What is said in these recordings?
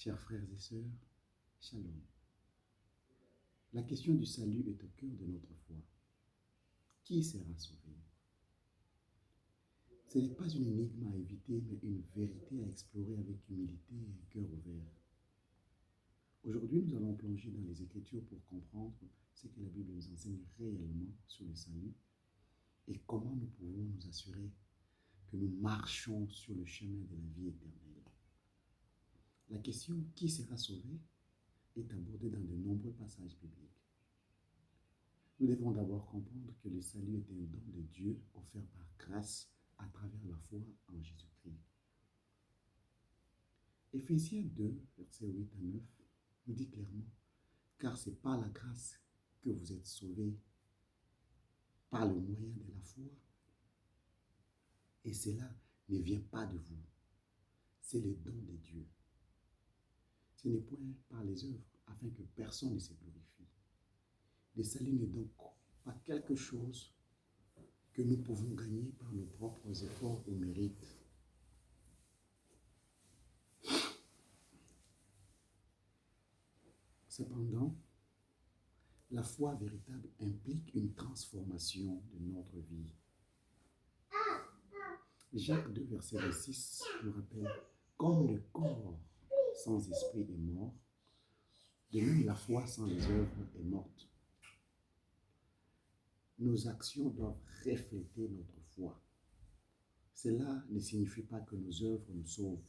Chers frères et sœurs, shalom. La question du salut est au cœur de notre foi. Qui sera sauvé? Ce n'est pas une énigme à éviter, mais une vérité à explorer avec humilité et un cœur ouvert. Aujourd'hui, nous allons plonger dans les Écritures pour comprendre ce que la Bible nous enseigne réellement sur le salut et comment nous pouvons nous assurer que nous marchons sur le chemin de la vie éternelle. La question « Qui sera sauvé ?» est abordée dans de nombreux passages bibliques. Nous devons d'abord comprendre que le salut est un don de Dieu offert par grâce à travers la foi en Jésus-Christ. Éphésiens 2, versets 8 à 9, nous dit clairement « Car c'est par la grâce que vous êtes sauvés, par le moyen de la foi. Et cela ne vient pas de vous, c'est le don de Dieu. Ce n'est point par les œuvres, afin que personne ne se glorifie. Le salut n'est donc pas quelque chose que nous pouvons gagner par nos propres efforts ou mérites. Cependant, la foi véritable implique une transformation de notre vie. Jacques 2, verset 6 nous rappelle « Comme le corps sans esprit est mort, de même la foi sans les œuvres est morte. » Nos actions doivent refléter notre foi. Cela ne signifie pas que nos œuvres nous sauvent,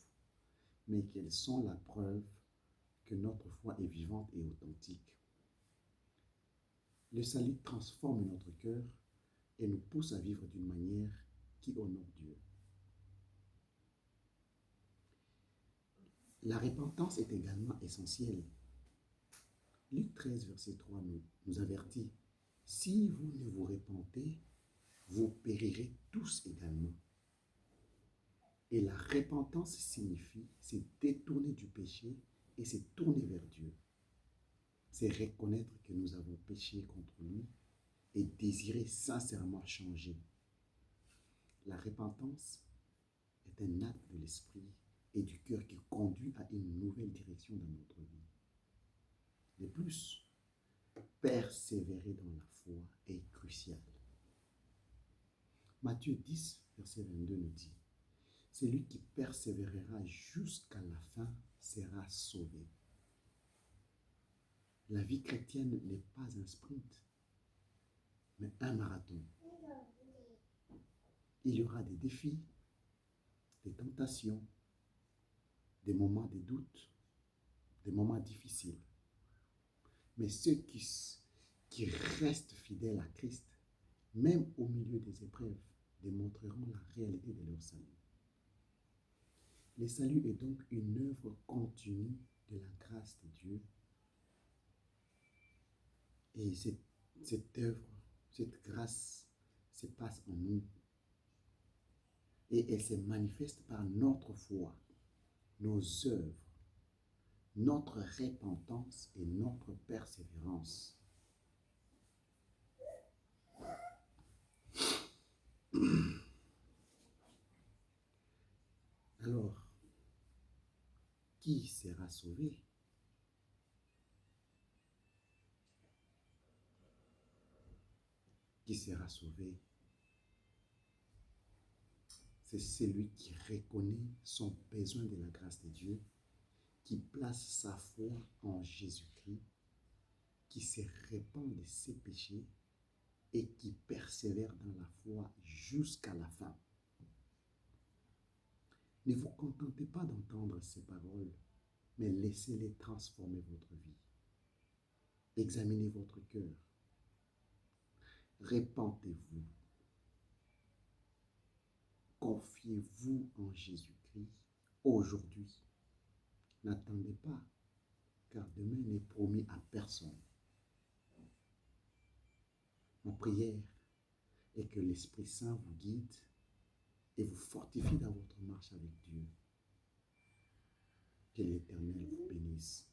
mais qu'elles sont la preuve que notre foi est vivante et authentique. Le salut transforme notre cœur et nous pousse à vivre d'une manière qui honore Dieu. La repentance est également essentielle. Luc 13, verset 3 nous avertit « Si vous ne vous repentez, vous périrez tous également. » Et la repentance signifie se détourner du péché et se tourner vers Dieu. C'est reconnaître que nous avons péché contre lui et désirer sincèrement changer. La repentance est un acte de l'esprit et du cœur qui conduit à une nouvelle direction dans notre vie. De plus, persévérer dans la foi est crucial. Matthieu 10, verset 22 nous dit « Celui qui persévérera jusqu'à la fin sera sauvé. » La vie chrétienne n'est pas un sprint, mais un marathon. Il y aura des défis, des tentations, des moments de doute, des moments difficiles. Mais ceux qui restent fidèles à Christ, même au milieu des épreuves, démontreront la réalité de leur salut. Le salut est donc une œuvre continue de la grâce de Dieu. Et cette œuvre, cette grâce se passe en nous. Et elle se manifeste par notre foi, nos œuvres, notre repentance et notre persévérance. Alors, qui sera sauvé? Qui sera sauvé? C'est celui qui reconnaît son besoin de la grâce de Dieu, qui place sa foi en Jésus-Christ, qui se repent de ses péchés et qui persévère dans la foi jusqu'à la fin. Ne vous contentez pas d'entendre ces paroles, mais laissez-les transformer votre vie. Examinez votre cœur. Repentez-vous. Confiez-vous en Jésus-Christ aujourd'hui. N'attendez pas, car demain n'est promis à personne. Ma prière est que l'Esprit Saint vous guide et vous fortifie dans votre marche avec Dieu. Que l'Éternel vous bénisse.